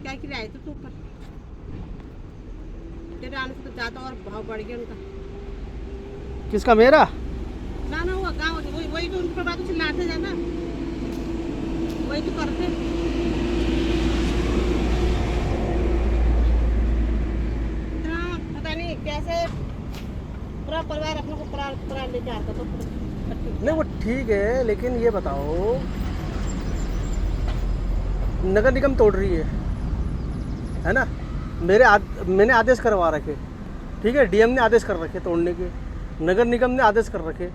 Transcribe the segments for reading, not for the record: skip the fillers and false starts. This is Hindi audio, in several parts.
क्या के लिए आए थे तू ऊपर? तेरे आने से तो ज़्यादा और भाव बढ़ गया उनका। किसका, मेरा? ना ना वो गाँव वही तो उनके बाद चिल्लाते जाना, वही तो करते। इतना पता नहीं कैसे पूरा परिवार अपने को पूरा लेके आता तो नहीं वो ठीक है, लेकिन ये बताओ नगर निगम तोड़ रही है ना? मैंने आदेश करवा रखे, ठीक है, डीएम ने आदेश कर रखे तोड़ने के, नगर निगम ने आदेश कर रखे,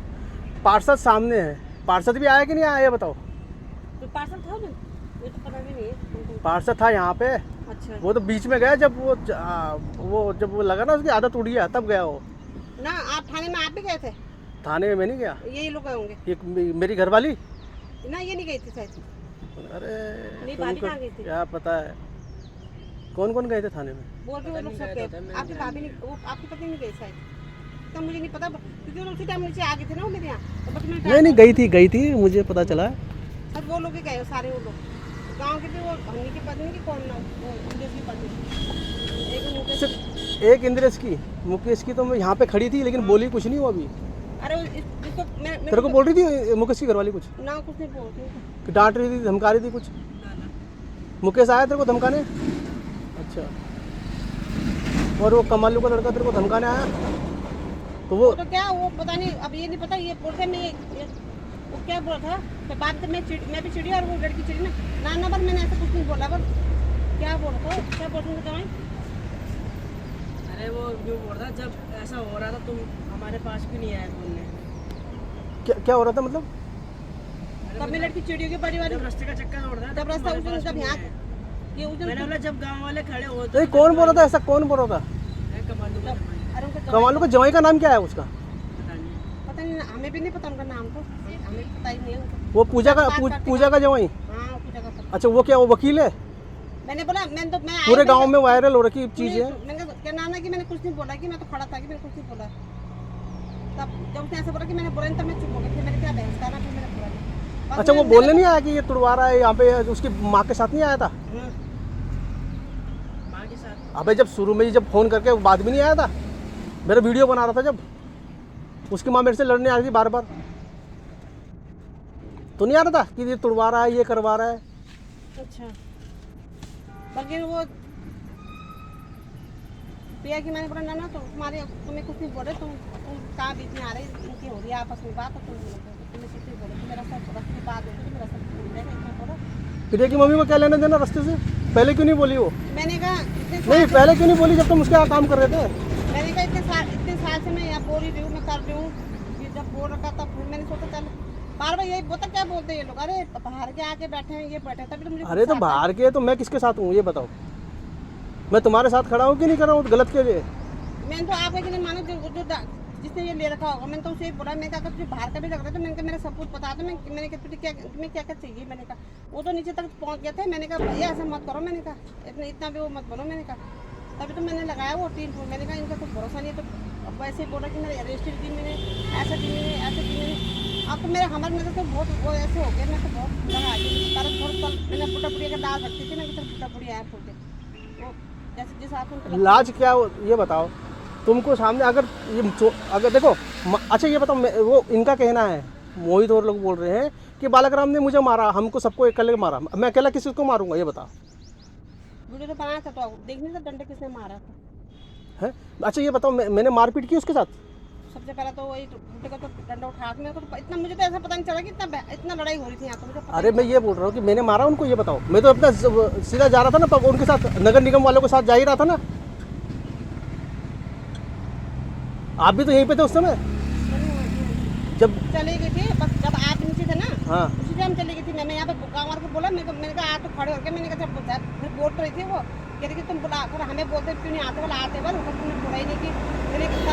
पार्षद सामने है, पार्षद भी आया कि नहीं आया ये बताओ? तो पार्सल था उधर? ये तो पता भी नहीं है। पार्षद था यहाँ पे। अच्छा वो तो बीच में गया जब जब वो लगा ना उसकी आदत उड़ गया तब गया वो। ना, आप थाने में आप भी गए थे? थाने में मैं नहीं गया, यही लोग गए होंगे ये मेरी घरवाली। ना, ये नहीं गई थी शायद। अरे नहीं, भाभी कहाँ गई थी? क्या पता है कौन कौन गए थे थाने में? बोल के वो लोग सब गए, आपकी भाभी नहीं, वो आपकी पत्नी नहीं गई शायद, तो मुझे नहीं पता क्योंकि वो उसी टाइम नीचे आ गए थे ना वो मेरे यहाँ, तो बस मैं नहीं गई थी मुझे पता चला। सब वो लोग ही गए सारे, वो लोग गांव के थे, वो हनी की पत्नी की कौन ना, वो इंद्रेश की पत्नी, एक मुकेश। सिर्फ एक इंद्रेश की, मुकेश की तो मैं यहाँ पे खड़ी थी लेकिन बोली कुछ नहीं वो अभी। अरे इसको तेरे को बोल रही थी मुकेश की घरवाली कुछ? ना, कुछ नहीं बोलती, कि डांट रही थी, धमका रही थी कुछ? मुकेश आया तेरे को धमकाने? अच्छा, और वो कमालू का लड़का तेरे को धमकाने आया तो वो तो क्या, वो पता नहीं, अब ये नहीं पता, ये बोलते मैं वो क्या बोला था, तो बात मैं भी चिड़ी और वो लड़की चिड़ी ना ना, पर मैंने ऐसा कुछ नहीं बोला, पर क्या बोला था, क्या बोलते थे? अरे वो जो बोल रहा जब ऐसा हो रहा था तुम हमारे पास क्यों नहीं आए बोलने? क्या हो रहा था मतलब? तब मैं लड़की चिड़ियों के परिवार जब रास्ते का चक्कर छोड़ रहा जब रास्ता उस जब यहाँ ये उस मैंने बोला जब गांव वाले खड़े हो तो कौन बोल रहा था ऐसा, कौन बोल रहा था? कमाल का अरे उनका कमालू का जवाई का नाम क्या है उसका? पता नहीं, हमें भी नहीं पता उनका नाम, तो हमें भी पता ही नहीं है उनका। वो पूजा का जवाई? हाँ, पूजा का पता। अच्छा, वो क्या वो वकील है? मैंने बोला, मैं पूरे गांव में वायरल हो रखी चीज है। मैंने क्या नाना कि मैंने कुछ नहीं बोला, कि मैं तो खड़ा था कि मैंने कुछ नहीं बोला। तब जब उसने ऐसा बोला कि मैंने बोला नहीं, तब मैं चुप हो गई थी, मैंने क्या बहस करना, फिर मैंने बोला नहीं। अच्छा, वो बोलने नहीं आया कि ये तुड़वा रहा है यहाँ पे, उसकी माँ के साथ नहीं आया था? माँ के साथ। अबे जब शुरू में ही जब फोन करके बाद में नहीं आया था, मेरा वीडियो बना रहा था जब, उसकी माँ मेरे से लड़ने आ रही थी बार बार, तो नहीं आ रहा था कि ये तुड़वा रहा है, ये करवा रहा है? अच्छा, बाकी वो पिया की मैंने बोला ना तो तुम्हें कुछ नहीं बोले, तुम कहाँ बीच में आ रही, इनकी हो रही है आपस में बात, तुम्हें कुछ नहीं बोले, मेरा सब रास्ते की बात होगी तो मेरा सब भूल जाएगा, इतना बोला। प्रिया की मम्मी को क्या लेना देना रास्ते से? पहले क्यों नहीं बोली वो? मैंने कहा नहीं, पहले क्यों नहीं बोली जब तुम उसके यहाँ काम कर रहे थे? मैंने कहा इतने साल से मैं यहाँ बोल ही रही हूँ, मैं कर रही हूँ, ये जब बोल रखा तब फिर मैंने सोचा चल बार बार यही बोलता, क्या बोलते हैं ये लोग, अरे बाहर के आके बैठे हैं, ये बैठे, तभी तो मुझे अरे तो बाहर के तो मैं किसके साथ हूँ ये बताओ? मैं तुम्हारे साथ खड़ा हूँ कि नहीं कर रहा हूँ गलत के लिए? मैंने तो आप नहीं मानो, जो जिसने ये ले रखा होगा, मैंने तो उसे ही बोला, मैं कहा तुझे बाहर का भी लग रहा था, मैंने कहा मेरा सब कुछ बता दो, मैंने कहा तुझे तुम्हें क्या क्या चाहिए, मैंने कहा वो तो नीचे तक पहुँच गए थे, मैंने कहा भैया ऐसा मत करो, मैंने कहा इतना भी वो मत बोलो, मैंने कहा तभी तो मैंने लगाया वो 3 फूल, मैंने कहा इनका कुछ भरोसा नहीं है, तो वैसे ही बोला कि मैंने अरेस्ट दी, मैंने ऐसा दी, मैंने ऐसे दी, मैंने अब तो मेरे हमारे नजर तो बहुत वो ऐसे हो गए, मैं तो बहुत लगा तारा थोड़ा मैंने पुटा पुड़िया का दाल रखती थी ना, कि पुटा पुड़िया आया फूल के वो जैसे जिस हाथ में लाज क्या ये बताओ तुमको सामने, अगर देखो अच्छा ये बताओ, वो इनका कहना है, मोहित और लोग बोल रहे हैं कि बालक राम ने मुझे मारा, हमको सबको अकेले मारा, मैं अकेला किसी को मारूंगा ये बता? वीडियो तो बनाया था, तो देखने से डंडे किसने मारा था है? अच्छा ये बताओ, मैंने मारपीट की उसके साथ? सबसे पहले तो वही बूटे का तो डंडा उठा के, मेरे को तो इतना, मुझे तो ऐसा पता नहीं चला कि इतना लड़ाई हो रही थी यहाँ, तो मुझे अरे मैं ये बोल रहा हूँ कि मैंने मारा उनको, ये बताओ। मैं तो अपना सीधा जा रहा था ना उनके साथ, नगर निगम वालों के साथ जा ही रहा था ना। आप भी तो यहीं पे थे उस समय जब चले गए थे, बस जब आप नीचे थे ना, हाँ उसी टाइम चली गई थी मैं यहाँ पे गाँव वालों को बोला, मैंने कहा आ तो खड़े होकर, मैंने कहा फिर बोल रही थी वो, कह रही कि तुम बुला कर हमें बोलते क्यों नहीं आते, बोला आते बल तो तुमने बोला ही नहीं कि मैंने इसको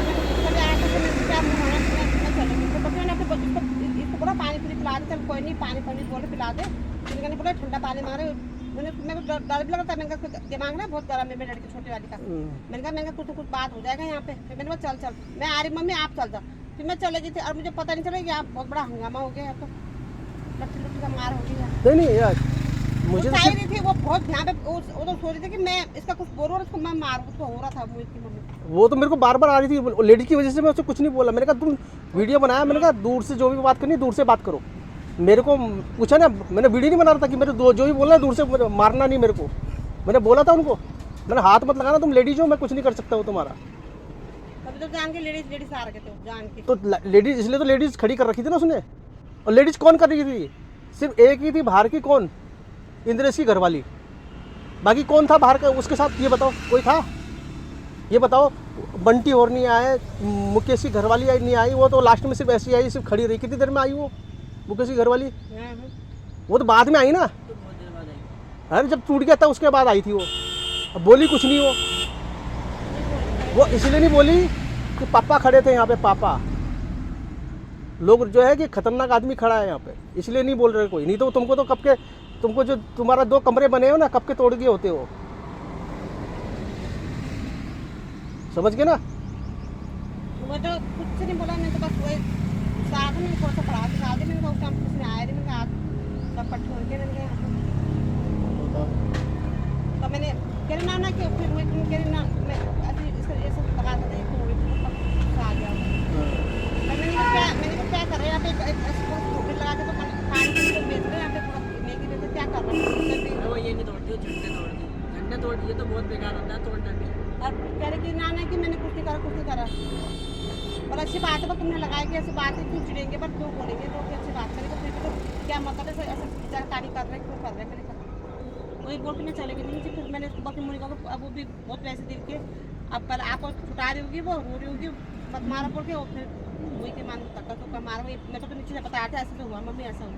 बोला पानी पूरी पिला दे, चल कोई नहीं पानी बोले पिला दे, मैंने बोला ठंडा पानी मारे, मैंने मेरे को डर भी लगा था, मैंने कहा दिमाग ना बहुत गर्म है मेरी लड़की छोटी वाली का, मैंने कहा कुछ बात हो जाएगा यहाँ पे, फिर मैंने कहा चल मैं आ रही मम्मी आप चल जाओ, फिर मैं चले गई थी और मुझे पता नहीं चला कि आप बहुत बड़ा हंगामा हो गया है, तो लट्ठी का मार हो गया। नहीं यार मुझे तो चाह सिर्फ रही थी वो बहुत यहाँ पे वो तो सोच रही थी कि मैं इसका कुछ बोलूँ और उसको मैं मारूँ, उसको हो रहा था मोहित की मम्मी। वो तो मेरे को बार बार आ रही थी लेडीज की वजह से मैं उससे कुछ नहीं बोला। मैंने कहा तुम वीडियो बनाया, मैंने कहा दूर से जो भी बात करनी दूर से बात करो। मेरे को पूछा ना, मैंने वीडियो नहीं बना रहा था कि मेरे जो भी बोलना है दूर से मारना नहीं मेरे को। मैंने बोला था उनको, मैंने हाथ मत लगाना, तुम लेडीज हो, मैं कुछ नहीं कर सकता हूँ तुम्हारा। तभी तो जान के लेडीज आ रखे थे जान के। तो लेडीज इसलिए तो लेडीज खड़ी कर रखी थी ना उसने। और लेडीज कौन कर रही थी? सिर्फ एक ही थी बाहर की, कौन? इंद्रेश की घरवाली। बाकी कौन था बाहर का उसके साथ, ये बताओ, कोई था? ये बताओ। बंटी और नहीं आए, मुकेश की घरवाली नहीं आई, वो तो लास्ट में सिर्फ ऐसी आई, सिर्फ खड़ी रही। कितनी देर में आई वो मुकेश की घरवाली? वो तो बाद में आई ना, तो बहुत देर बाद आई। अरे जब टूट गया था उसके बाद आई थी वो। अब बोली कुछ नहीं वो इसलिए नहीं बोली कि पापा खड़े थे यहाँ पे। पापा लोग जो है कि खतरनाक आदमी खड़ा है यहाँ पे, इसलिए नहीं बोल रहे कोई। नहीं तो तुमको तो कब के, तुमको जो तुम्हारा 2 कमरे बने हो ना, कब के तोड़ गए होते हो। समझ गए ना? वो तो कुछ से नहीं बोला, मैं तो बस वही साथ में थोड़ा सा पढ़ा था, मैंने कहा उस टाइम कुछ नहीं आया, मैंने कहा सब कट छोड़ के मैंने कहा तो मैंने कह रही ना कि फिर मैं कह रही ना मैं ऐसे ये सब लगा था एक तो आ गया। मैंने कहा क्या कर रहे हैं यहाँ पे, फोटो लगा के तो खाने को बेच रहे हैं यहाँ पे, पूरा मैगी बेच रहे, क्या कर रहे हैं? वो ये नहीं तोड़ती, वो झंडे तोड़ दी। झंडे तोड़ दिए तो बहुत बेकार होता है तोड़ना भी। और कह रहे कि ना कि मैंने कुछ नहीं करा। और अच्छी बात है, पर तुमने लगाया कि ऐसी बात है, क्यों चिड़ेंगे, पर क्यों बोलेंगे तो अच्छी बात करेंगे, फिर तो क्या मतलब है ऐसे जानकारी कर रहे हैं, क्यों कर रहे हैं? मैंने कहा वही बोल के मैं चले गई नीचे। फिर मैंने सुबह की मुझे कहा अब वो भी बहुत पैसे दे के अब कल आपको छुटा रही होगी, वो रो रही होगी, मत मारा बोल के। और फिर वही के मान तक तो कम मारा, वही मेरे को तो नीचे से बताया था ऐसे तो हुआ मम्मी, ऐसा हुआ।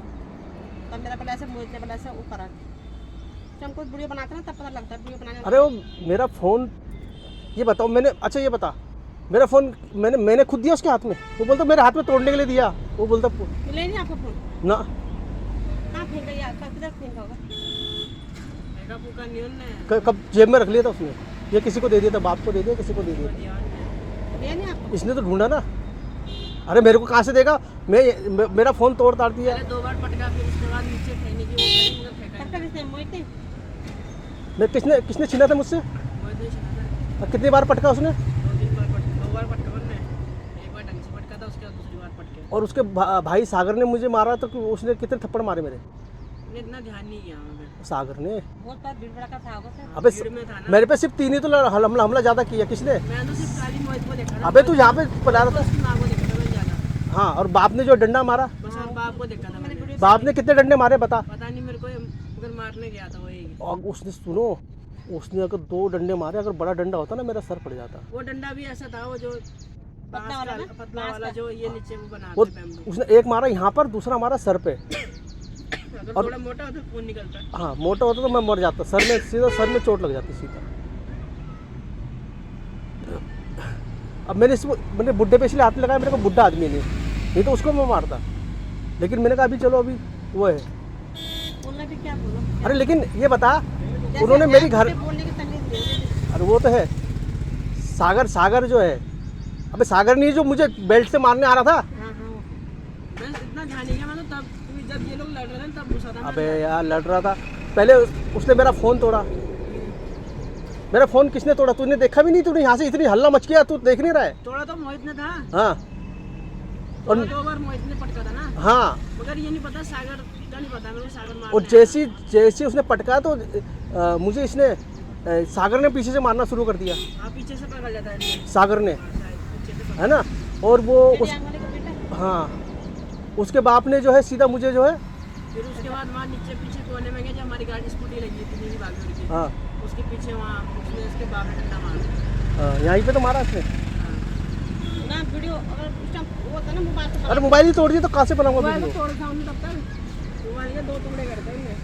तब मेरा पहले ऐसे मोहित ने बोला ऐसे वो करा जब हम कुछ वीडियो बनाते ना तब पता लगता है वीडियो बनाने। अरे वो मेरा फ़ोन, ये बताओ मैंने, अच्छा ये बता, मेरा फ़ोन मैंने खुद दिया उसके हाथ में? वो बोलता मेरे हाथ में तोड़ने के लिए दिया। वो बोलता मिले नहीं आपका फोन? ना, कहाँ फेंका यार, किधर फेंका होगा? फेंका फूका नहीं उन्होंने। कब जेब में रख लिया था उसने? ये किसी को दे दिया था, बाप को दे दिया, किसी को दे दिया? दिया नहीं आपको? इसने तो ढूंढा ना। अरे मेरे को कहाँ से देगा? मेरा फ़ोन तोड़ ताड़ दिया। पहले 2 बार पटका, फिर उसके बाद नीचे फेंकने की वो करी, मगर फेंका पटका किसने? मोहित ने? मैं किसने छीना था मुझसे? बहुत नहीं चला था। और कितनी बार पटका उसने? 2 बार पटका उन्होंने। एक बार ढंग से पटका था, उसके बाद दूसरी बार पटके। और उसके भाई सागर ने मुझे मारा तो उसने कितने थप्पड़ मारे मेरे? मैंने इतना ध्यान नहीं किया मैं। सागर ने? बहुत बार भीड़ भड़का था होगा सर। अबे भीड़ में था ना। मेरे पे सिर्फ 3 ही तो हमला ज़्यादा किया। किसने? मैं तो सिर्फ काली मोहित को देखा था। अबे तू यहाँ पे पड़ा रहा था। उसकी माँ को देखा था मैंने ज्यादा। हाँ, और बाप ने जो डंडा मारा, बस और बाप को देखा था मैंने। बाप ने कितने डंडे मारे बता? पता नहीं मेरे को, मगर मारने गया था वो एक। और उसने सुनो, उसने अगर 2 डंडे मारे, अगर बड़ा डंडा होता ना मेरा सर पड़ जाता। वो डंडा भी ऐसा था, वो जो पतला वाला ना? पतला वाला जो ये नीचे वो बनाते वो हैं बैम्बू। उसने एक मारा यहाँ पर, दूसरा मारा सर पे। अगर थोड़ा मोटा हो तो खून निकलता है। हाँ, मोटा होता तो मैं मर जाता, सर में सीधा, सर में चोट लग जाती सीधा। अब मैंने बुड्ढे पे इसलिए हाथ लगाया, मेरे को बुड्ढा आदमी नहीं तो उसको मैं मारता। लेकिन मैंने कहा अभी चलो, अभी वो है। बोलना भी क्या बोलो? अरे लेकिन ये बता, जैसे उन्होंने मेरी घर, बोलने की तमीज दे। अरे वो तो है सागर जो है। अबे सागर नहीं जो मुझे बेल्ट से मारने आ रहा था। हाँ हाँ मैं इतना ध्यान नहीं किया, मैं तो तब जब ये लोग लड़ रहे थे तब घुसा था मैं। अबे यार लड़ रहा था पहले। उसने मेरा फ़ोन तोड़ा। मेरा फ़ोन किसने तोड़ा? तूने देखा भी नहीं? तूने यहाँ से इतनी हल्ला मच गया, तू देख नहीं रहा है? थोड़ा तो मोहित ने था। हाँ, और 2 बार मोहित ने पटका था ना। हाँ, मगर ये नहीं पता सागर का, नहीं पता मेरे को सागर मार। और जैसी उसने पटका तो मुझे इसने सागर ने पीछे से मारना शुरू कर दिया। हाँ, पीछे से पकड़ लेता है सागर ने, पीछे से। है ना? और वो वाले का बेटा। हाँ, उसके बाप ने जो है सीधा मुझे जो है, फिर उसके बाद वहाँ नीचे पीछे कोने में गया, जब हमारी गाड़ी स्कूटी लगी थी नीली भाग की, हाँ उसके पीछे वहाँ उसने उसके बाप ने डंडा मारा। यहीं पे तो मारा उसने। ना वीडियो अगर उस टाइम वो होता ना मोबाइल से। अरे मोबाइल ही तोड़ दिया तो कहाँ से बनाऊंगा मोबाइल तो वीडियो? तोड़ था उन्हें तब तक, मोबाइल के 2 टुकड़े करते हैं।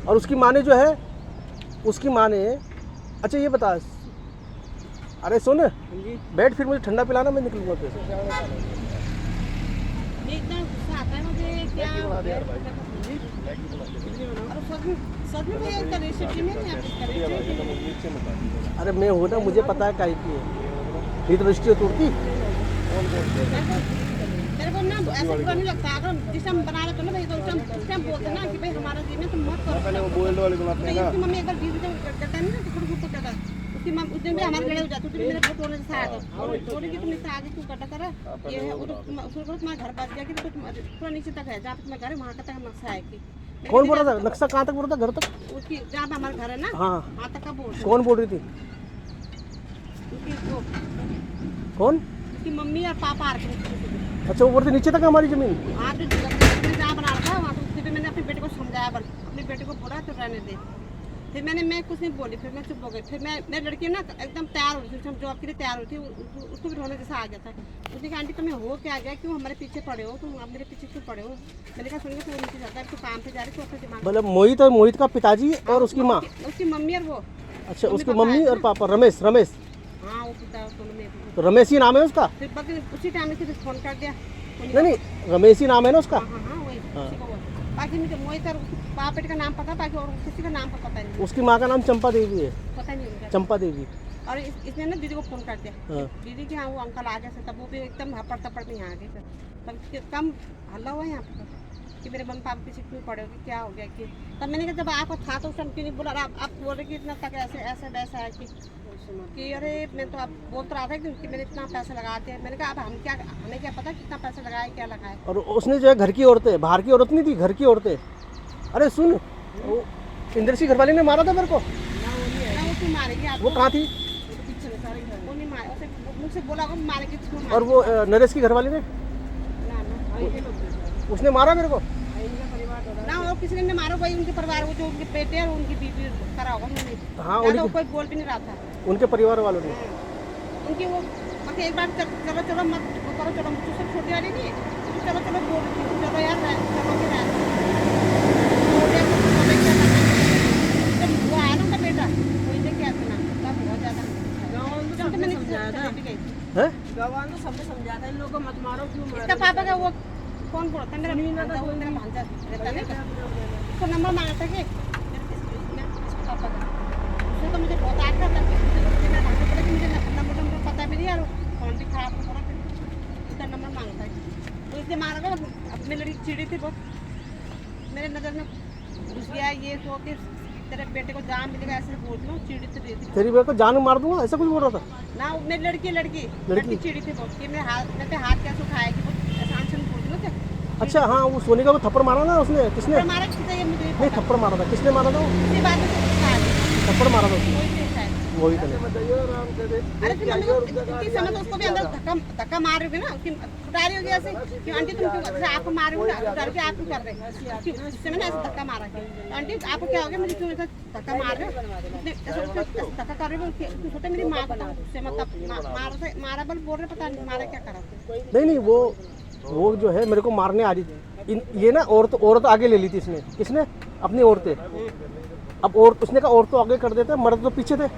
और उसकी माँ ने जो है, उसकी माँ ने, अच्छा ये बता, अरे सुन, बैठ फिर मुझे ठंडा पिलाना, मैं निकलूंगा फिर। ये इतना गुस्सा आता है मुझे, क्या और सच में ये कर रेसिपी में नहीं आप करें। अरे मैं हूँ ना, मुझे पता है काहे की है। नहीं तो रजिस्ट्री तोड़ती। मैं मेरे को ना ऐसा बुरा नहीं लगता, अगर जिस टाइम बना रहे तो ना भाई, तो उस टाइम बोलते ना कि भाई हमारा जी में तुम मत करो। पहले वो बोल वाले बुलाते हैं ना। उसकी मम्मी एक बार बीवी को करता है ना, तो खुद को करता है। उसकी मम्मी उस दिन भी हमारे लड़ाई हो जाती थी, मेरे बहुत रोने से आया था, बोली कि तुम इससे आगे क्यों करता करा, ये है वो तो उसको तुम्हारा घर बच गया कि तो थोड़ा नीचे तक है, जहाँ पे तुम्हारा घर है वहाँ का तक नक्शा है कि कौन बोल रहा था नक्शा कहाँ तक बोल रहा था घर तक? उसकी जहाँ पे हमारा घर है ना हाँ वहाँ तक का बोल रही कौन बोल रही थी? उसकी वो कौन? उसकी मम्मी और पापा आ रखे थे। अच्छा वो बोल रही थी नीचे तक है हमारी जमीन। हाँ तो जहाँ बना रहा था वहाँ तो उससे भी मैंने अपने बेटे को समझाया, बल अपने बेटे को बोला तो रहने दे। फिर मैं कुछ नहीं बोली, फिर मैं चुप हो गई। फिर मैं लड़की ना एकदम तैयार हो रही थी, जॉब के लिए तैयार हुई थी, उसको भी रोने जैसा आ गया था। उसने कहा आंटी तुम्हें हो क्या गया, क्यों हमारे पीछे पड़े हो, तुम आप मेरे पीछे क्यों पड़े हो। मैंने कहा सुनिए तू नीचे जाता है, तू काम पे जा रही, तू अपना दिमाग। मतलब मोहित और मोहित का पिताजी और उसकी माँ। उसकी मम्मी और वो। अच्छा उसकी मम्मी और पापा रमेश। रमेश हाँ वो पिता दोनों में। तो रमेश ही नाम है उसका? फिर बस उसी टाइम में फिर फोन कर दिया। नहीं रमेश ही नाम है ना उसका? हाँ हाँ वही उसी को बोल। बाकी मुझे मोहित और बाप बेटे का नाम पता, बाकी और किसी का नाम पता नहीं, उसकी माँ का नाम चंपा देवी है। पता नहीं उनका। चंपा देवी। और इसने ना दीदी को फोन कर दिया, हाँ। दीदी कि हाँ वो अंकल आ गए थे, तब वो भी एकदम हपड़ तपड़ में यहाँ आ गए थे। तब कम हल्ला हुआ यहाँ पर कि मेरे मम्मी पापा पीछे क्यों पड़े हो, कि क्या हो गया कि। तब मैंने कहा जब आपको था तो उस टाइम क्यों नहीं बोला, आप बोल रहे कि इतना तक ऐसे ऐसे वैसा है कि अरे मैं तो आप बोल तो रहा था कि मैंने इतना पैसा लगा दिया। मैंने कहा अब हमें क्या पता कितना पैसा लगाया क्या लगाया। और उसने जो है घर की औरतें, बाहर की औरत नहीं थी, घर की औरतें। अरे सुन वो इंद्र सिंह घरवाली ने मारा था मेरे को। ना वो क्यों मारेगी आपको, वो कहाँ थी? वो नहीं मारे, उसे मुझसे बोला वो मारेगी तो और वो नरेश की घरवाली ने, ना उसने मारा मेरे को। ना वो किसी ने नहीं मारा, वही उनके परिवार, वो जो उनके बेटे और उनकी बीवी करा होगा उन्होंने। हाँ ज्यादा वो कोई बोल भी नहीं रहा था उनके परिवार वालों ने। उनकी वो बाकी एक बार चलो चलो मत वो करो, चलो मुझसे सब छोटी वाली नहीं तो चलो चलो बोल रही थी, चलो यार चलो के जब वो आया ना उनका बेटा वही से क्या था ना, तब बहुत ज्यादा मैंने समझाया था हैं? गवान तो सबने समझाया था इन लोगों को मत मारो, क्यों मारो। इसका पापा का वो कौन बोलता है, मेरा भांजा रहता नहीं उसको नंबर मांगा था कि इसके पापा का, उसने तो मुझे बहुत आग करता था कि मुझे नंबर पता भी नहीं यार, फोन भी खराब हो रहा था, उसका नंबर मांगता है तो इसलिए मारा था। अपनी लड़की चिड़ी थी बहुत, मेरे नज़र में घुस गया ये तो कि तेरे बेटे को जान मिलेगा ऐसे बोल लो, चिड़ी थी रही थी। तेरी बेटे को जान मार दूंगा ऐसा कुछ बोल रहा था ना मेरी लड़की चिड़ी थी बहुत कि मेरे हाथ कैसे उठाएगी, वो आसान से बोल लो क्या। अच्छा हाँ वो सोनिका को थप्पड़ मारा ना उसने, किसने? मारा किसी ये मुझे नहीं थप्पड़ मारा था, किसने मारा था वो? इसी बात में थप्पड़ मारा था उसने, कोई नहीं शायद। मोहित ने। अरे तुम मम्मी को इतनी समय तो उसको भी अंदर धक्का मार रही होगी ना, कि उठा रही होगी ऐसे कि आंटी तुम क्यों जैसे आपको मार रही हो ना, डर के आप क्यों कर रहे हैं, उससे मैंने ऐसे धक्का मारा कि आंटी आपको क्या हो गया, मुझे क्यों ऐसा धक्का मार रहे हो, ऐसे धक्का कर रही हो, सोचा मेरी माँ बताओ उससे मतलब मारा बल बोल रहे, पता नहीं मारा क्या करा। नहीं वो जो है मेरे को मारने आ रही थी। ये ना औरत आगे ले ली थी इसने, किसने? अपनी औरतें। अब उसने कहा औरत तो आगे कर देते, मर्द तो पीछे थे।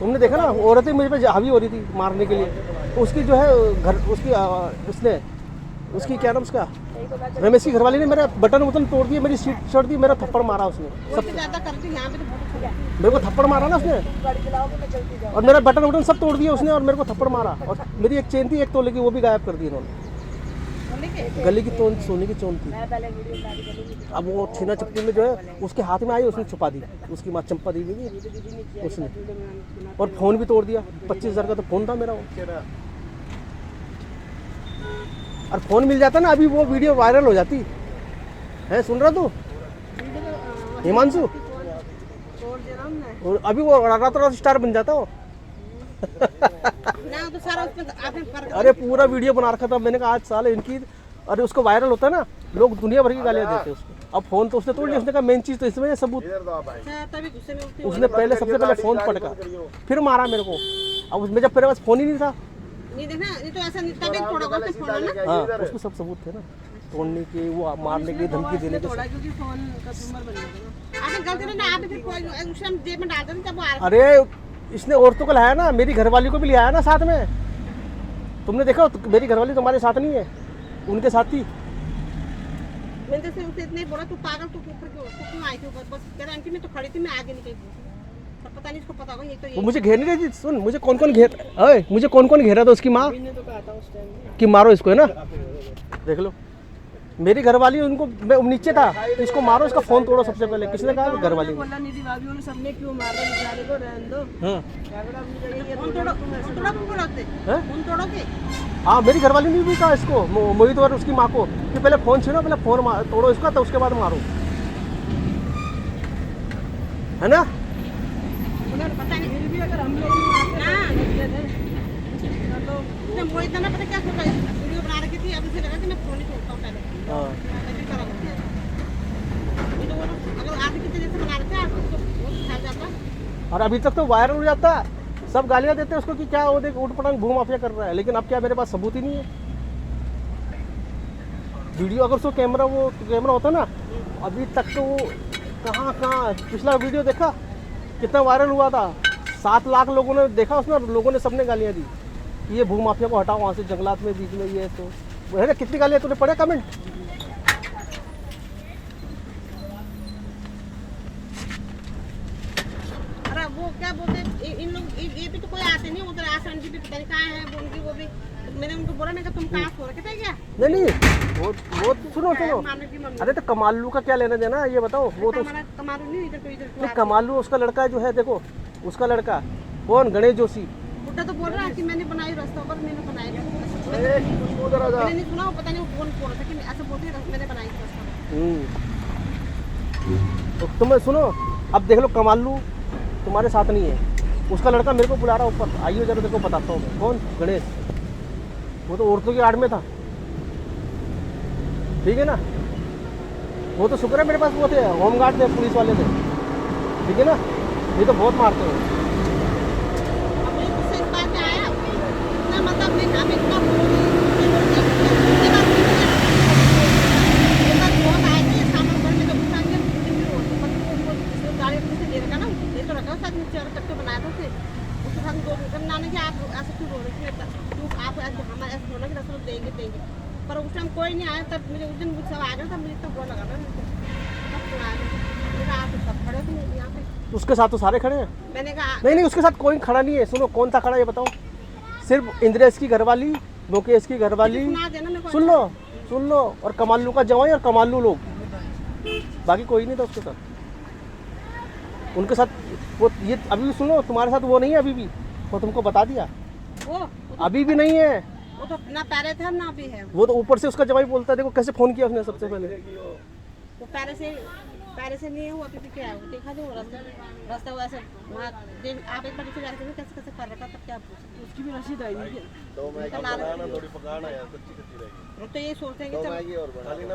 तुमने देखा ना औरतें मुझे पे हावी हो रही थी मारने के लिए। तो उसकी जो है उसकी क्या नाम उसका, रमेश की घरवाली ने मेरा बटन तोड़ दिए, मेरी सीट शर्ट दी, मेरा थप्पड़ मारा उसने। सबसे ज्यादा करती यहाँ पे तो बहुत अच्छा है। मेरे को थप्पड़ मारा ना उसने, और मेरा बटन सब तोड़ दिया उसने, और मेरे को थप्पड़ मारा। और मेरी एक चेन थी 1 तोले की, वो भी गायब कर दी इन्होंने। गले की तोन, सोने की चोन थी। अब वो छीना चप्पू में जो है उसके हाथ में आई, उसने छुपा दी, उसकी माँ चंपा दी थी उसने। और फोन भी तोड़ दिया, 25,000 का तो फोन था मेरा वो। और फोन मिल जाता ना अभी वो वीडियो वायरल हो जाती है। सुन रहा तू हिमांशु? और अभी वो रात स्टार बन जाता वो। ना तो सारा उसमें आपने फर्क। अरे पूरा वीडियो बना रखा था मैंने कहा आज साल इनकी। अरे उसको वायरल होता है ना, लोग दुनिया भर की गालियां देते हैं उसको। अब फोन तो उसने तोड़ लिया, उसने कहा मेन चीज तो इसमें है सबूत। तभी गुस्से में उठती उसने सबसे पहले फोन पटका, फिर मारा मेरे को। अब उसमें जब मेरे पास फोन ही नहीं था, नहीं देखना, नहीं तो ऐसा नहीं, तभी थोड़ा बहुत फोन ना। हाँ उसमें सब सबूत थे ना, तोड़ने के, वो मारने के, धमकी देने के। क्योंकि फोन कस्टमर बन गया था ना। आपने गलती ना, आप फिर कोई उस टाइम जेब में डाल देते तब वो आ रहा। अरे इसने औरतों को लाया ना, मेरी घरवाली को भी ले आया ना साथ में। तुमने देखा मेरी घरवाली तुम्हारे साथ नहीं है, उनके साथ थी। मैंने जैसे उसे इतने बोला तू पागल, तू ऊपर क्यों आई थी ऊपर, बस कह रहा आंटी मैं तो खड़ी थी, मैं आगे नहीं गई। पर पता नहीं इसको पता होगा ये तो वो ये मुझे घेर नहीं रही थी। सुन, मुझे कौन कौन घेर, अरे मुझे कौन कौन घेरा था, उसकी माँ मैंने तो कहा था उस टाइम कि मारो इसको, है ना। देख लो, मेरी घरवाली, उनको मैं नीचे था, तो इसको मारो, इसका फोन तोड़ो सबसे पहले। किसने कहा? घरवाली ने। बोला निधि भाभी उन्होंने सबने क्यों मारा बेचारे को, रहने दो हाँ झगड़ा अपनी जगह, ये फोन तोड़ो क्यों बोलते हैं? फोन तोड़ोगे? हाँ, मेरी घरवाली ने भी कहा इसको, मोहित और उसकी माँ को, कि पहले फ़ोन छीनो, पहले फ़ोन तोड़ो इसका, तो उसके बाद मारो, है ना। उन्हें पता नहीं फिर भी अगर हम लोग भी मारते हाँ। तो उसने मोहित ने पता क्या सोचा, वीडियो बना रखी थी, अब उसे लगा कि मैं फोन ही तोड़ता हूँ पहले। हाँ, ऐसे करा करते हैं। ये तो वो अगर आगे पीछे जैसे बना रखे आप उसको वो खा जाता। और अभी तक तो वायरल हो जाता है, सब गालियाँ देते हैं उसको कि क्या वो देख ऊट पटांग भू माफिया कर रहा है, लेकिन अब क्या मेरे पास सबूत ही नहीं है। वीडियो अगर उसको कैमरा होता ना, अभी तक तो वो कहाँ पिछला वीडियो देखा कितना वायरल हुआ था, 7 लाख लोगों ने देखा उसमें, और लोगों ने सबने गालियाँ दी कि ये भू माफिया को हटाओ वहाँ से, जंगलात में बीच में ये तो है ना। कितनी गालियाँ तूने पढ़े कमेंट? अरे वो क्या बोलते हैं, इन लोग ये भी तो कोई आते नहीं उधर, आसन जी भी पता नहीं कहाँ है वो, उनकी वो भी मैंने उनको बोला, मैं तुम कहाँ सो रखे थे क्या? नहीं वो सुनो मानो की मम्मी अरे तो कमालू का क्या लेना देना, ये बताओ। वो तो कमालू नहीं, इधर तो इधर नहीं, कमालू उसका लड़का जो है, देखो उसका लड़का कौन, गणेश जोशी। बुड्ढा तो बोल रहा है कि मैंने बनाई रास्ता पर, मैंने बनाई मैंने नहीं सुना, पता नहीं वो कौन बोल रहा था कि ऐसे बोलते मैंने बनाई थी रास्ता। तो तुम्हें सुनो, अब देख लो, कमालू तुम्हारे साथ नहीं है, उसका लड़का मेरे को बुला रहा ऊपर, आइए जरा देखो बताता हूँ मैं कौन, गणेश। वो तो औरतों की आड़ में था, ठीक है ना। वो तो शुक्र है मेरे पास वो थे, होमगार्ड थे, पुलिस वाले थे, ठीक है ना। ये तो बहुत मारते हैं। अब मुझे गुस्सा इस बात में आया, इतना मतलब मैं काम इतना बहुत आए थे सामान भर में, तो गुस्सा के गाड़ी से दे रखा ना, ये तो रखा साथ नीचे और तक तो बनाया था उसे, उसके साथ दो नाने कि आप ऐसे क्यों बोल रहे थे, क्यों आप ऐसे हमारे ऐसे होना कि रसोई देंगे। पर उस टाइम कोई नहीं आया, तब मुझे उस दिन मुझसे आ गया, तब मुझे तो बुरा लगा ना, आप सब खड़े थे यहाँ पे। उसके साथ तो सारे खड़े हैं। मैंने कहा नहीं, उसके साथ कोई खड़ा नहीं है। सुनो, कौन था खड़ा ये बताओ? सिर्फ इंद्रेश की घरवाली, मुकेश की घरवाली, सुना देना मेरे को, सुन लो, और कमालू का जवाई और कमालू लोग, बाकी कोई नहीं था उसके साथ। उनके साथ वो, ये अभी भी सुनो, तुम्हारे साथ वो नहीं है अभी भी, वो तुमको बता दिया, वो अभी भी नहीं है। वो तो ना पैरे थे ना भी है, वो तो ऊपर से उसका जवाई बोलता है, देखो कैसे फोन किया उसने सबसे पहले। वो पैरे से नहीं है, वो अभी भी क्या है, वो देखा जो रास्ता वो ऐसे वहाँ आप एक बार नीचे जा रहे थे कैसे कैसे कर रखा, तब क्या पूछा उसकी भी रसीद आई थी। तो ये सोचते हैं कि चल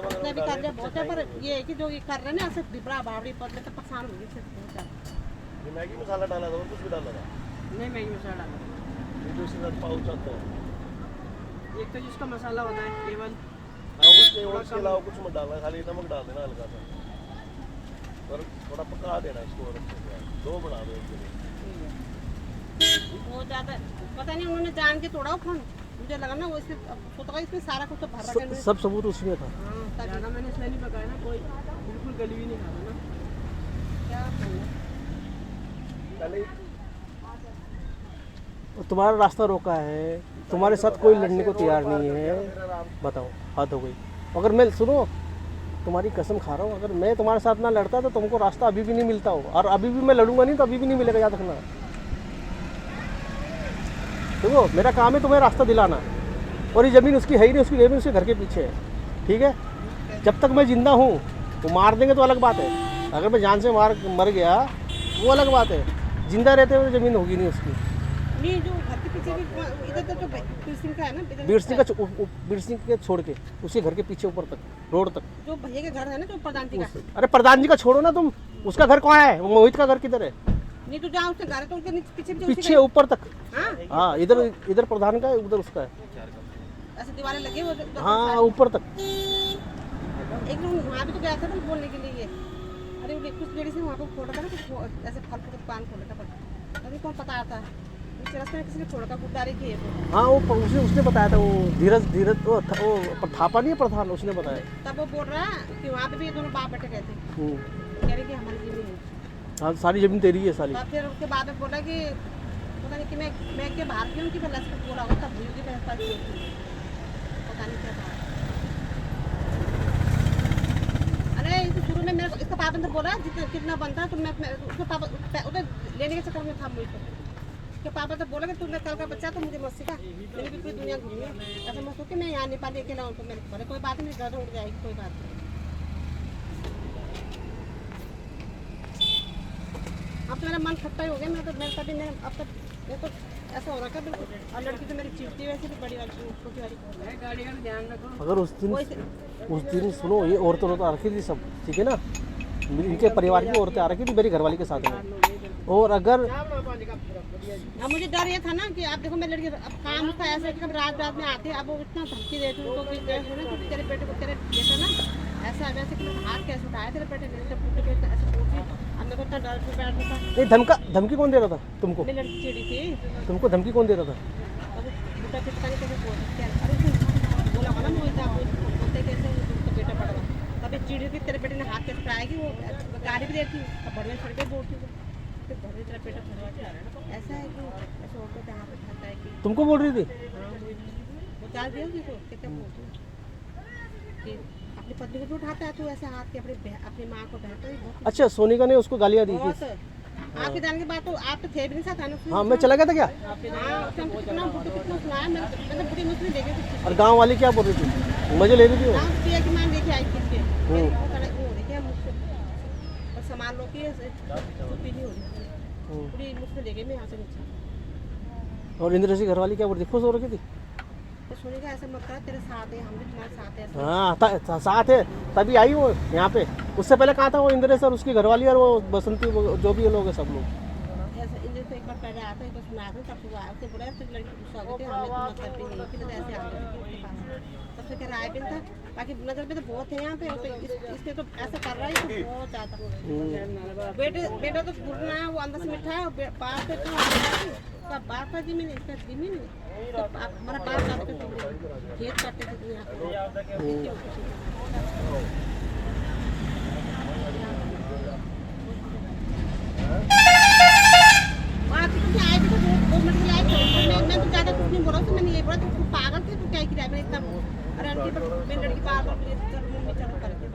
उसने भी कर दिया बहुत है, पर ये है कि जो ये कर रहे हैं ना, ऐसे बिबड़ा बावड़ी पद में तो परेशान हो गई। मैगी मसाला डाला था और कुछ भी डाला था, नहीं मैगी मसाला डाला, ये जो इसके साथ पाउच आता है, एक तो जिसका मसाला होता है केवल, हाँ उसके और इसके अलावा कुछ मत डालना, खाली नमक डाल देना हल्का सा, और थोड़ा पका देना इसको, और अच्छे से 2 बना दो इसके लिए। बहुत ज़्यादा पता नहीं उन्होंने जान के तोड़ा फोन, मुझे लगा ना वो इसमें सोचा इसमें सारा कुछ तो भर रखा है। सब सबूत उसमें था। हाँ, तभी ज़्यादा मैंने इसलिए नहीं पकाया ना, कोई बिल्कुल गली भी नहीं खा रहा ना। क्या करना। पहले तुम्हारा रास्ता रोका है, तुम्हारे साथ कोई लड़ने को तैयार नहीं है, बताओ हद हो गई। अगर मैं, सुनो, तुम्हारी कसम खा रहा हूँ, अगर मैं तुम्हारे साथ ना लड़ता तो तुमको रास्ता अभी भी नहीं मिलता हो, और अभी भी मैं लड़ूंगा नहीं तो अभी भी नहीं मिलेगा, याद रखना। देखो मेरा काम है तुम्हें रास्ता दिलाना, और ये ज़मीन उसकी है ही नहीं, उसकी ज़मीन उसके घर के पीछे है, ठीक है। जब तक मैं ज़िंदा हूँ, वो मार देंगे तो अलग बात है, अगर मैं जान से मर गया वो अलग बात है, जिंदा रहते हुए ज़मीन होगी नहीं उसकी। नहीं जो घर के पीछे भी इधर तो बीर सिंह का है ना, बीर सिंह के छोड़ के उसके घर के पीछे ऊपर तक, रोड तक, जो भैया के घर है ना, जो प्रधान जी का। अरे प्रधान जी का छोड़ो ना तुम, उसका घर कहाँ है? मोहित का घर किधर है? नहीं तो जहाँ उसके घर है तो उसके पीछे पीछे ऊपर तक। हाँ हाँ, इधर प्रधान का है, उधर उसका है। ऐसे दीवारें लगे वो हाँ, ऊपर तक। एक दिन वहाँ भी तो गया था ना बोलने के लिए, अरे वो कुछ लेडीज ने वहाँ को खोला था ना, कुछ ऐसे फल की दुकान खोला था, पर अभी कौन पता आता है रास्ते में किसी ने छोड़ का गुब्बारे की है। हाँ, वो उसने बताया था, वो धीरज वो थापा नहीं है प्रधान, उसने बताया। तब वो बोल रहा है कि वहाँ पे भी ये दोनों बाप बेटे गए थे, कह रहे कि हमारी जमीन है। हाँ सारी जमीन तेरी है सारी। तब फिर उसके बाद में बोला कि पता नहीं कि मैं क्या बाहर की हूँ कि पहले इसको बोला होगा तब भूल गई मेरे पास पता नहीं क्या था। अरे इस शुरू में मेरे इसका पापा ने बोला जितना कितना बनता तो मैं उसके पापा उधर लेने के चक्कर में था मुझे के पापा तो बोला कि तू कल का बच्चा तो मुझे मत सिखा, मैंने भी पूरी दुनिया घूमी है ऐसा मत सोच कि मैं यहाँ नेपाली अकेला हूँ तो मैंने बोले कोई बात नहीं, डर उड़ जाएगी कोई बात नहीं। अब तो मेरा मन खट्टा ही हो गया, मैं तो मेरे कभी मेरे अब तक मैं तो ऐसा हो रखा बिल्कुल। और लड़की तो मेरी चिड़ती वैसे भी बड़ी वाली छोटी वाली गाड़ी का भी ध्यान रखो। अगर उस दिन सुनो ये औरतें आ रखी थी सब, ठीक है ना, इनके परिवार की औरतें आ रखी थी मेरी घरवाली के साथ में। और अगर अब मुझे डर ये था ना कि आप देखो मेरी लड़की अब काम उसका ऐसा है कि रात रात में आते अब वो इतना धमकी देते उनको कि तेरे बेटे को तेरे बेटा ना ऐसा है वैसे कि हाथ कैसे उठाया तेरे बेटे ने पूछे ऐसे पूछी। अब मेरे को इतना डर से बैठ रहा था। ये धमकी कौन दे रहा था तुमको? मेरी लड़की चिड़ी थी। तुमको धमकी कौन दे रहा था? अब बेटा के पता नहीं कैसे बोलते अरे उसने बोला होगा ना बोलता बोलते कैसे उसका बेटा पड़ रहा तभी चिड़ी थी तेरे बेटे ने हाथ कैसे उठाया कि वो गाड़ी भी देती अब बड़े छोड़ के बोलती फिर बड़े तेरा बेटा पड़ ऐसा है कि ऐसे औरतों पे हाथ उठाता है कि तुमको बोल रही थी? वो डाल दिया उसको क्या बोलती कि अपनी पत्नी को भी उठाता है तो ऐसे हाथ के अपनी माँ को बहता है बहुत। अच्छा सोनिका ने उसको गालियाँ दी थी? आपके जाने के बाद तो आप तो थे भी नहीं साथ। हाँ मैं चला गया था क्या? हाँ उस टाइम कितना सुनाया मैंने बुरी मुझसे देखे। और गांव वाली क्या बोल रही थी? मजे ले रही थी वो? हाँ उसकी है कि मैं देखे आई किसके वो देखे मुझसे और सामान लो की छुट्टी नहीं हो रही पूरी मुझसे लेके मैं यहाँ से नीचे। और इंद्र सिंह घरवाली क्या बोल रही थी? खुश हो रखी थी? तो सुनेगा ऐसा मत कर तेरे साथ है हम भी तुम्हारे साथ है। हाँ साथ है तभी आई वो यहाँ पे। उससे पहले कहाँ था वो इंद्र सर उसकी घरवाली और वो बसंती जो भी लोग हैं सब लोग। ऐसा इंद्र से एक बार पहले आता है एक बार सुना था तब वो आया उसने बोला तो लड़की गुस्सा हो गई थी हमें तो मत करती नहीं फिर ऐसे आ गई उसके पास तब से कह रहा है बिन था बाकी नजर पे तो बहुत है यहाँ पे इसने तो ऐसा कर रहा है तो बहुत ज़्यादा बेटा तो घुटना है वो अंदर से मिठा है और बाप पे तो बाप का जी में नहीं इसका जी में नहीं तो हमारा बाप जाते थे खेत काटते थे यहाँ आए थे तो 2 मिनट के लिए आए थे मैं तो ज़्यादा कुछ नहीं बोला तो मैंने ये बोला तो पागल थे तो क्या किया मैंने इतना अरे आंटी पर मेरी लड़की बार बार मुझे मम्मी चलो करके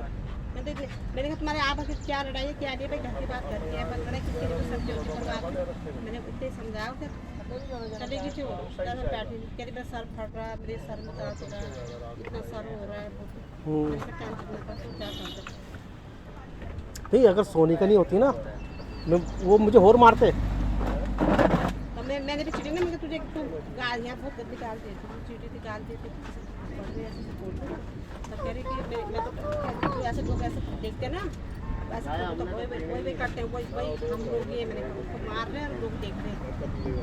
मैंने कहा तुम्हारे आप आके क्या लड़ाई है क्या नहीं भाई घर की बात करती है बस लड़ाई किसके लिए सब्जी मैंने इतने समझाया उसे चलेगी थी वो ज़्यादा बैठी कह रही मेरा सर फट रहा है मेरे सर में दर्द हो रहा है इतना सर हो रहा है नहीं अगर सोनिका नहीं होती ना वो मुझे और मारते। तो मैंने भी चिड़ी ना मैं तुझे तू गाल यहाँ बहुत गंदी गाल देती चिड़ी थी गाल देती तब कह रही कि मैं तो ऐसे लोग ऐसे देखते ना वैसे तो वही करते हैं वही हम लोग ये मैंने उसको मार रहे हैं और लोग देख रहे हैं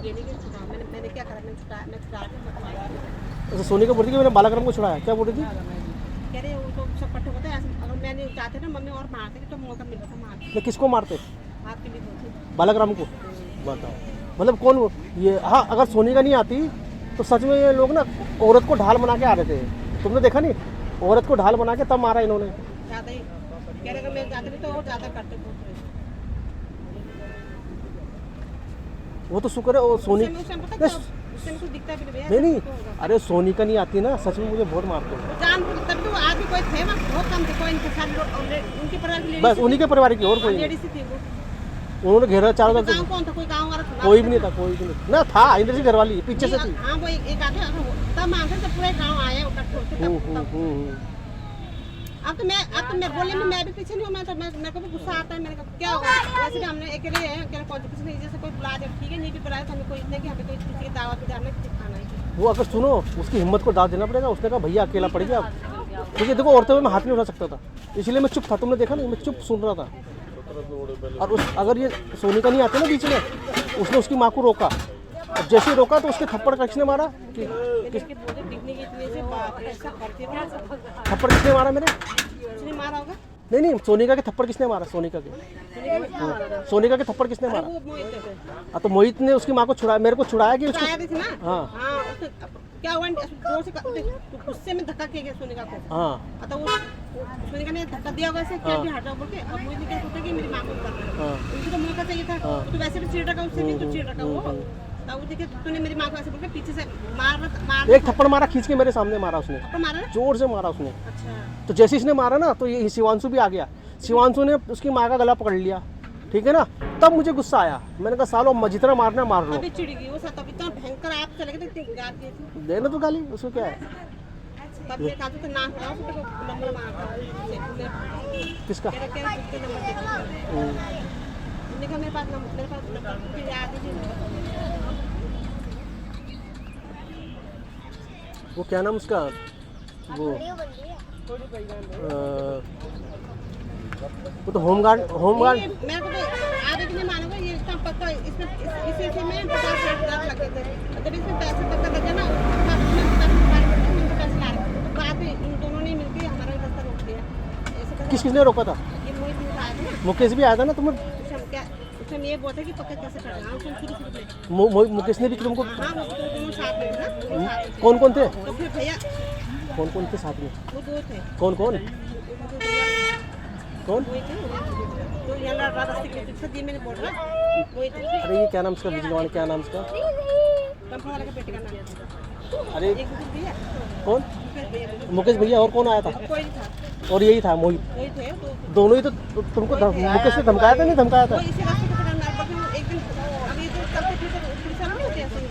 ये नहीं कि छुड़ा मैंने क्या करा मैं छुड़ा के मत मारा। अच्छा सोनिका बोल रही थी मैंने बालाक्रम को छुड़ाया क्या बोल रही थी? कह रहे वो तो सब कट्ठे होते हैं अगर मैं नहीं चाहते ना मम्मी और मारते तो मौका मिलता था मारते। मैं किसको मारते? आपके लिए बोलती बालाक्रम को? बताओ मतलब कौन ये? हाँ अगर सोनिका नहीं आती तो सच में ये लोग ना औरत को ढाल बना के आ रहे थे। तुमने देखा नहीं औरत को ढाल बना के तब मारा इन्होंने। ज़्यादा ही कह रहे अगर मैं जाती नहीं तो और ज़्यादा करते बोलते वो तो शुक्र है वो सोनी नहीं अरे सोनिका नहीं आती ना सच में मुझे बहुत मारते हैं। जान तब तो आदमी कोई थे बहुत कम थे कोई इनके साथ उनके परिवार की बस उन्हीं के परिवार की और कोई नहीं। लेडीज थी वो उन्होंने घेरा चारों तरफ। गांव कौन था कोई गांव वाला था कोई भी नहीं था कोई भी नहीं ना था इंद्र सिंह घरवाली पीछे से थी। हाँ वो एक आधे तब मांगते जब पूरे गांव आए इकट्ठे होते अब तो मैं बोलने में मैं भी पीछे नहीं हूँ मैं तो मेरे को भी गुस्सा आता है मैंने कहा क्या होगा वैसे भी हमने अकेले हैं किसी ने जैसे कोई बुला दे ठीक है नहीं भी बुलाया तो हमें कोई इतने कि हमें कोई किसी की दावत में जाना है खाना है। वो अगर सुनो उसकी हिम्मत को दाद देना पड़ेगा। उसने कहा भैया अकेला पड़ गया क्योंकि देखो औरतों में मैं हाथ नहीं उठा सकता था इसलिए मैं चुप था। तुमने देखा ना मैं चुप सुन रहा था। और अगर ये सोनिका नहीं आती ना बीच में उसने उसकी माँ को रोका और जैसे ही रोका तो उसके थप्पड़ किसने मारा? थप्पड़ किसने मारा मेरे? मारा होगा नहीं सोनिका के थप्पड़ किसने मारा? सोनिका के थप्पड़ किसने मारा? हाँ तो मोहित ने उसकी माँ को छुड़ाया मेरे को छुड़ाया कि उसको। हाँ क्या हुआ जोर से गुस्से में धक्का किया गया सोने का को हाँ तो वो सोने का ने धक्का दिया होगा ऐसे क्या भी हटा बोल के अब मुझे क्या सोचा कि मेरी मां को कर रहा है उनको तो मौका चाहिए था तो वैसे भी चिढ़ रखा उससे भी तो चिढ़ रखा वो तब वो देखे तूने मेरी मां को ऐसे बोल के पीछे से मार एक थप्पड़ मारा, खींच के मेरे सामने मारा उसने, थप्पड़ मारा ना? जोर से मारा उसने। अच्छा तो जैसे इसने मारा ना तो ये शिवांशु भी आ गया, शिवांशु ने उसकी माँ का गला पकड़ लिया, ठीक है ना। तब मुझे गुस्सा आया, मैंने कहा सालो जितना मारना है मार लो। अभी चिढ़ गई वो सब तब इतना भयंकर आप चले गए थे गाल दी थी देना तो गाली, उसको क्या है। तब ये कहा तो ना खड़ा उसको नंबर मारता किसका? तेरा क्या कुत्ते नंबर दे उन्होंने कहा मेरे पास नंबर फिर याद ही वो क्या नाम उसका, वो तो होमगार्ड मेरे को तो आप एक नहीं मानोगे ये इतना पक्का इसमें इसी से में 50,000 लगे थे जब इसमें पैसे पक्का लगे ना पैसे ला रहे तो बाद में इन दोनों ने मिलकर हमारा रास्ता रोक दिया ऐसे किसने रोका था? ये मोहित भी आया था ना मुकेश भी आया था ना तुम्हें? उसमें ये बोलते कि पक्का कैसे करना शुरू मुकेश ने भी तुमको? हाँ वो दोनों साथ में थे ना कौन कौन थे? तो फिर भैया कौन कौन थे साथ में? वो दो थे कौन कौन कौन? वही थे तो यहाँ रास्ते के पीछे दिए मैंने बोल रहा वही थे अरे ये क्या नाम उसका, बिजलवान क्या नाम उसका? कंपनी वाले का बेटे का नाम अरे एक भैया कौन? भैया मुकेश भैया और कौन आया था? कोई नहीं था और यही था मोहित, वही थे तो दोनों ही तो तुमको मुकेश ने धमकाया था नहीं धमकाया था? वो इसी रास्ते के तरह मार बल्कि एक दिन अभी तो चलते फिरते पुलिस वाले नहीं होते ऐसे ही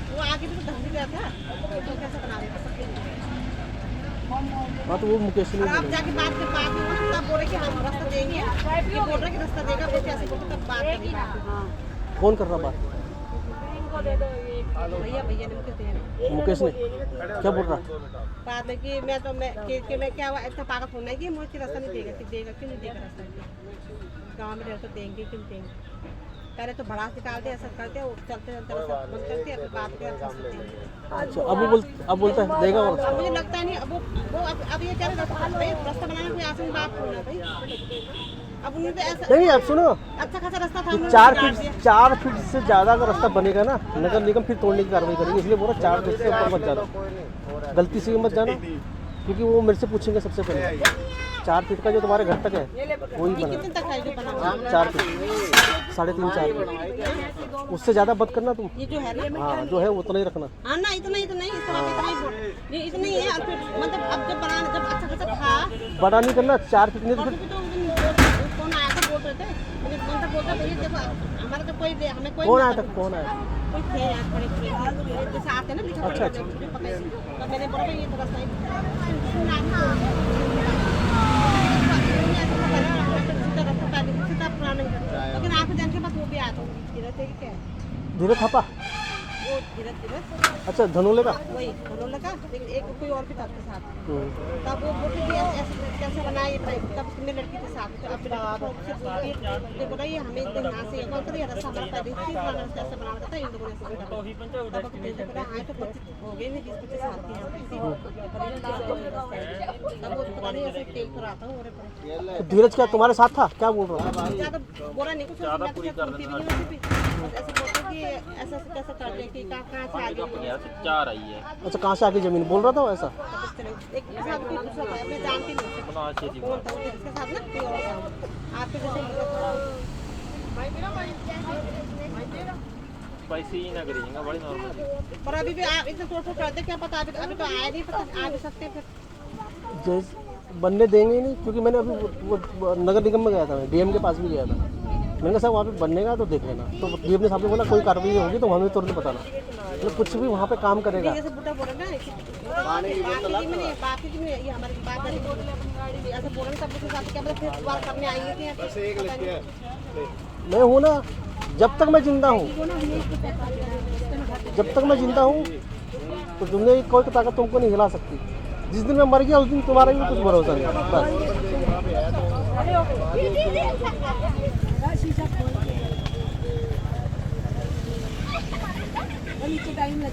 वो आगे भी तो धमकी गया था तो कैसे बना देगा सबके हाँ तो वो मुकेश ने और आप जाके बात के बाद में वो तब बोले कि हम रास्ता देंगे ये बोल रहा कि रास्ता देगा वो कैसे बोलते तब बात करेंगे कौन कर रहा बात? भैया भैया ने मुझे दे मुकेश ने क्या बोल रहा? बाद में कि मैं तो मैं क्या हुआ इतना पागल होना है कि मुझे रास्ता नहीं देगा क्यों नहीं देगा रास्ता गाँव में रहकर तो देंगे क्यों देंगे पहले तो भड़ास निकालते ऐसा करते वो चलते चलते रास्ता बंद करते फिर बात के अच्छा अब बोलता है देगा और अब मुझे लगता नहीं अब वो अब ये क्या रास्ता बनाना कोई आसान बात होना भाई अब उन्होंने तो ऐसा नहीं। अब सुनो, अच्छा खासा रास्ता था उन्होंने 4 फीट से ज्यादा का रास्ता बनेगा ना नगर निगम फिर तोड़ने की कार्रवाई करेगी, इसलिए बोला 4 फीट से ऊपर मत जाना, गलती से मत जाना, क्योंकि वो मेरे से पूछेंगे सबसे पहले। 4 फीट का जो तुम्हारे घर तक है वही बना, कितने तक है जो बना 4 फीट 3.5 4 फीट, उससे ज्यादा मत करना तुम। ये जो है ना हाँ जो है उतना ही रखना। हाँ ना इतना ही इतना ही ये इतना ही है और फिर मतलब अब जब बनाना जब अच्छा खासा था बड़ा नहीं करना, 4 फीट नहीं और तो भी तो उस दिन कौन आया था बोल रहे थे मुझे कौन था बोलता भैया देखो हमारा तो कोई हमें कोई कौन आया था? कौन आया? कोई थे यार खड़े जैसे आते हैं ना लिखा अच्छा, पढ़ा मुझे पता ही नहीं। तो मैंने बोला भाई ये तो रास्ता लेकिन आपको जान के बाद वो भी आया था धीरज थे क्या धीरे थापा? वो धीरज अच्छा धनोले का? वही उन्होंने कहा लेकिन एक कोई और भी था उसके साथ तब वो बोलते थे ऐसे कैसे बनाए तब उसमें लड़की के साथ तो अब बोला ये हमें यहाँ से कौन कर रास्ता हमारा पहले से रास्ता ऐसे बनाना था इन लोगों ने तब बोला हाँ तो 25 हो गए नहीं 20-25 साल की तब वो पता नहीं ऐसे तेल कर आता हूँ तो धीरज क्या तुम्हारे साथ था? क्या बोल रहा था? ज़्यादा बोला नहीं कुछ ज़्यादा पूरी कर देना ऐसे बोलते कि ऐसा कैसे कर दे कि कहाँ से आ गई 4 आई है अच्छा कहाँ से आके जमीन बोल रहा था वो ऐसा? एक के साथ कोई दूसरा था मैं जानती नहीं कौन था उसके साथ ना कोई और था आपके जैसे पैसे ही ना करेंगे बड़ी नॉर्मल पर अभी भी आप इतना तोड़ करते क्या पता अभी तो आया नहीं पता आ भी सकते फिर जैसे बनने देंगे ही नहीं, क्योंकि मैंने अभी वो नगर निगम में गया था, मैं डीएम के पास भी गया था, मैंने कहा साहब वहाँ पे बनने का तो देख लेना, तो डीएम ने साहब ने बोला कोई कार्रवाई होगी तो हमें तुरंत बताना, मतलब कुछ भी वहाँ पे काम करेगा। जैसे बुढ़ा बोला ना बाकी मैंने ये हमारी बात नहीं ऐसे बोला तब उसके साथ क्या मतलब फिर दोबारा करने आएंगे थे मैं हूँ ना, जब तक मैं जिंदा हूँ, जब तक मैं जिंदा हूँ तो दुनिया की कोई ताकत तुमको नहीं हिला सकती। जिस दिन मैं मर गया उस दिन तुम्हारा भी कुछ भरोसा नहीं, बस।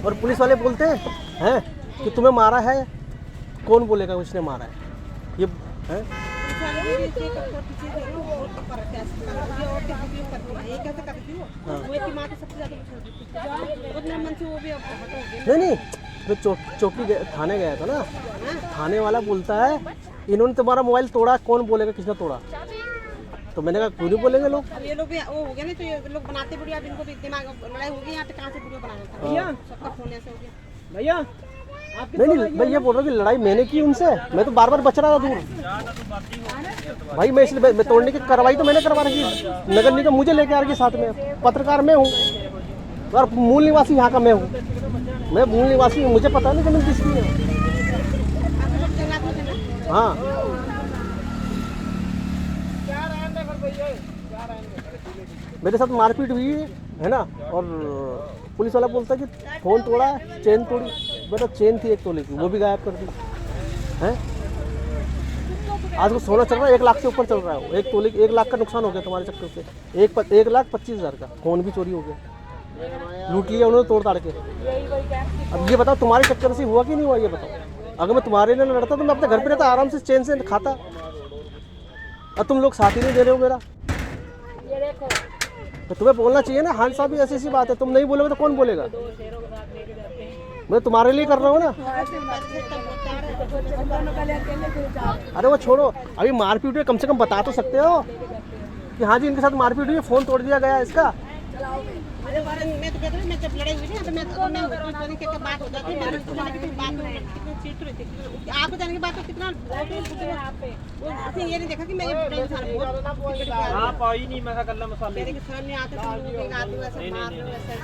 और पुलिस वाले बोलते हैं कि तुम्हें मारा है, कौन बोलेगा उसने मारा है? ये है नहीं, मैं थाने गया था ना, थाने वाला बोलता है इन्होंने तुम्हारा मोबाइल तोड़ा, कौन बोलेगा किसने तोड़ा? तो मैंने कहा क्यों नहीं बोलेंगे लोग? अब ये लोग भी वो हो गया ना, तो ये लोग बनाते वीडियो, अब इनको भी दिमाग लड़ाई हो गई, यहाँ पे कहाँ से वीडियो बनाना था भैया, सबका फोन ऐसे हो गया भैया। नहीं, मैं ये बोल रहा हूँ कि लड़ाई मैंने की उनसे, मैं तो बार बार बच रहा था दूर। भाई मैं इसलिए मैं तोड़ने की कार्रवाई तो मैंने करवा रखी, नगर निगम मुझे लेके आ रही साथ में, पत्रकार मैं हूँ और मूल निवासी यहाँ का मैं हूँ, मैं मूल निवासी हूँ, मुझे पता नहीं जमीन किसकी है। आप लोग जंगलात में थे ना? हाँ मेरे साथ मारपीट हुई है ना, और पुलिस वाला बोलता है कि फोन तोड़ा, चेन तोड़ी, बेटा चेन थी 1 तोले की, वो भी गायब कर दी है। आज वो सोना चल रहा है 1 लाख से ऊपर चल रहा है, 1 तोले 1 लाख का नुकसान हो गया तुम्हारे चक्कर से, 1,25,000 का। फोन भी चोरी हो गया, लूट लिया उन्होंने तोड़ ताड़ के। अब ये बताओ तुम्हारे चक्कर से हुआ कि नहीं हुआ, ये बताओ। अगर मैं तुम्हारे लिए लड़ता तो मैं अपने घर पे रहता, आराम से चैन से खाता, और तुम लोग साथ ही नहीं दे रहे हो मेरा। तो तुम्हें बोलना चाहिए ना, हाँ साहब ऐसी ऐसी बात है, तुम नहीं बोलोगे तो कौन बोलेगा? मैं तुम्हारे लिए कर रहा हूँ ना। अरे वो छोड़ो, अभी मारपीट हुई, कम से कम बता तो सकते हो कि हाँ जी इनके साथ मारपीट हुई, फोन तोड़ दिया गया इसका। अरे मैं तो कहती हूँ, मैं जब लड़ाई हुई थी, मैं क्या बात हो जाती है, मैंने उसको जाने की बात कितनी चीट रही थी, आपको जाने की बात तो कितना ये नहीं देखा कि मैं ये इंसान बहुत पाई नहीं, मैं गल्ला मसाले मेरे के सर नहीं आते, तुम लोग आते हो ऐसे मार रहे हो ऐसे।